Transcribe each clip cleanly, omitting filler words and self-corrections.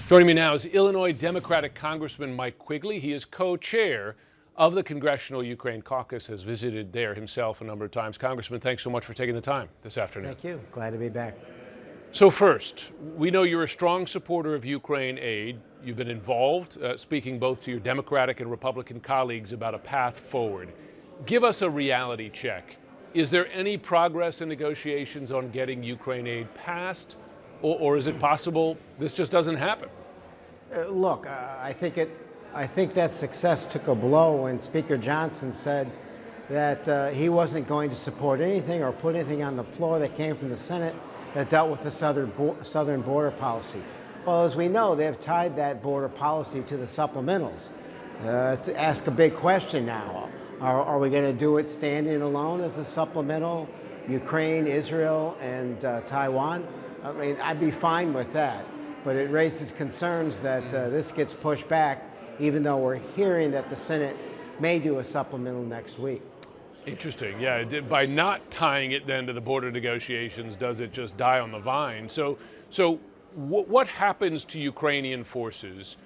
Joining me now is Illinois Democratic Congressman Mike Quigley. He is co-chair of the Congressional Ukraine Caucus, has visited there himself a number of times. Congressman, thanks so much for taking the time this afternoon. Thank you. Glad to be back. So first, we know you're a strong supporter of Ukraine aid. You've been involved, speaking both to your Democratic and Republican colleagues about a path forward. Give us a reality check. Is there any progress in negotiations on getting Ukraine aid passed? Or is it possible this just doesn't happen? Look, I think that success took a blow when Speaker Johnson said that he wasn't going to support anything or put anything on the floor that came from the Senate that dealt with the southern border policy. Well, as we know, they've tied that border policy to the supplementals. Let's ask a big question now. Are we going to do it standing alone as a supplemental, Ukraine, Israel, and Taiwan? I mean, I'd be fine with that, but it raises concerns that this gets pushed back, even though we're hearing that the Senate may do a supplemental next week. Interesting. Yeah, by not tying it then to the border negotiations, does it just die on the vine? So what happens to Ukrainian forces?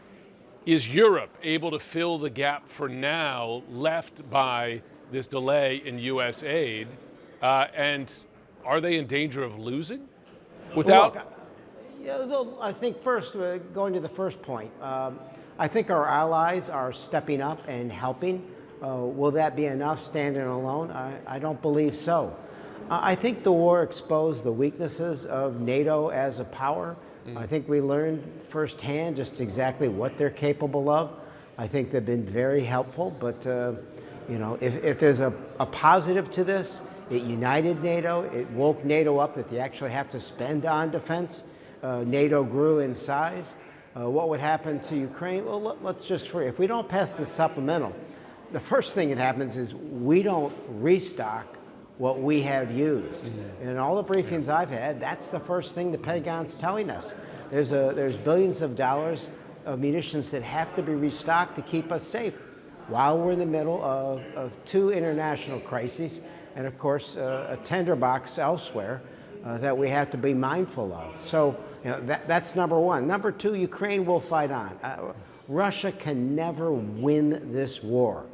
Is Europe able to fill the gap for now left by this delay in U.S. aid? And are they in danger of losing? Without? Look, I think first, going to the first point, I think our allies are stepping up and helping. Will that be enough standing alone? I don't believe so. I think the war exposed the weaknesses of NATO as a power. I think we learned firsthand just exactly what they're capable of. I think they've been very helpful, but if there's a positive to this, it united NATO. It woke NATO up that they actually have to spend on defense. NATO grew in size. What would happen to Ukraine? Well, if we don't pass the supplemental, the first thing that happens is we don't restock what we have used. In all the briefings I've had, that's the first thing the Pentagon's telling us. There's billions of dollars of munitions that have to be restocked to keep us safe while we're in the middle of two international crises and, of course, a tinderbox elsewhere that we have to be mindful of. So that's number one. Number two, Ukraine will fight on. Russia can never win this war,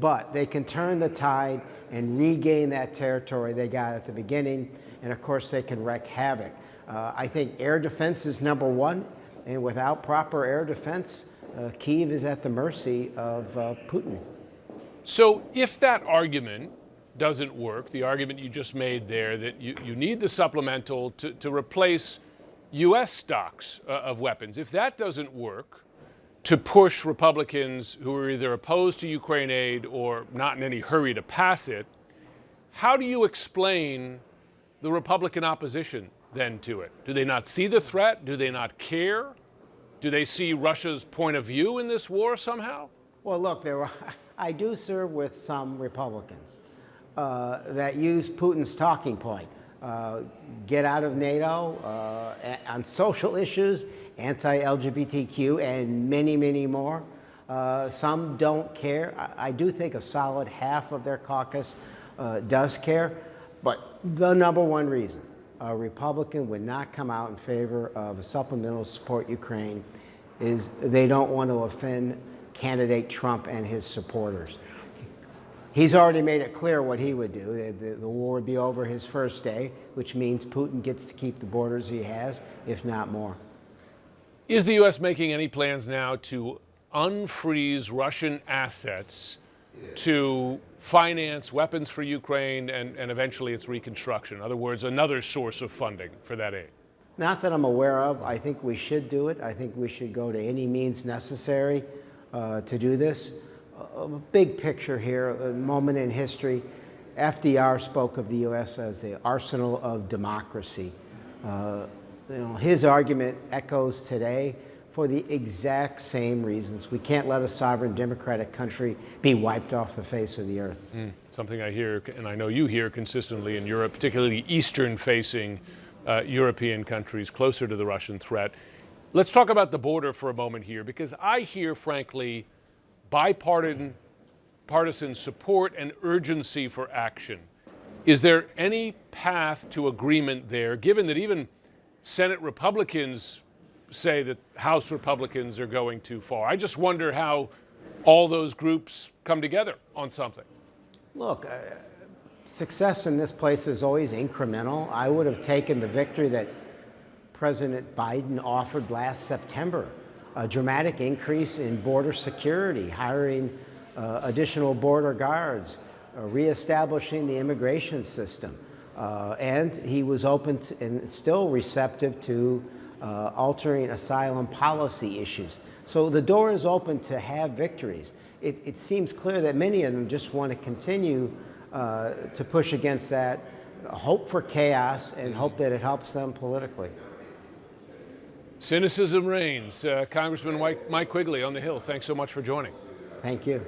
but they can turn the tide and regain that territory they got at the beginning, and, of course, they can wreak havoc. I think air defense is number one, and without proper air defense, Kyiv is at the mercy of Putin. So if that argument doesn't work, the argument you just made there, that you need the supplemental to replace U.S. stocks of weapons, if that doesn't work to push Republicans who are either opposed to Ukraine aid or not in any hurry to pass it, how do you explain the Republican opposition then to it? Do they not see the threat? Do they not care? Do they see Russia's point of view in this war somehow? Well, look, I do serve with some Republicans that use Putin's talking point. Get out of NATO, on social issues, anti-LGBTQ, and many, many more. Some don't care. I do think a solid half of their caucus does care. But the number one reason a Republican would not come out in favor of a supplemental support Ukraine is they don't want to offend candidate Trump and his supporters. He's already made it clear what he would do. The war would be over his first day, which means Putin gets to keep the borders he has, if not more. Is the U.S. making any plans now to unfreeze Russian assets to finance weapons for Ukraine and eventually its reconstruction? In other words, another source of funding for that aid? Not that I'm aware of. I think we should do it. I think we should go to any means necessary to do this. A big picture here, a moment in history. FDR spoke of the U.S. as the arsenal of democracy. His argument echoes today for the exact same reasons. We can't let a sovereign democratic country be wiped off the face of the earth. Something I hear, and I know you hear consistently in Europe, particularly eastern-facing European countries closer to the Russian threat. Let's talk about the border for a moment here, because I hear, frankly, bipartisan support and urgency for action. Is there any path to agreement there, given that even Senate Republicans say that House Republicans are going too far. I just wonder how all those groups come together on something. Look, success in this place is always incremental. I would have taken the victory that President Biden offered last September, a dramatic increase in border security, hiring additional border guards, reestablishing the immigration system. And he was open to, and still receptive to altering asylum policy issues. So the door is open to have victories. It seems clear that many of them just want to continue to push against that, hope for chaos, and hope that it helps them politically. Cynicism reigns. Congressman Mike Quigley on the Hill, thanks so much for joining. Thank you.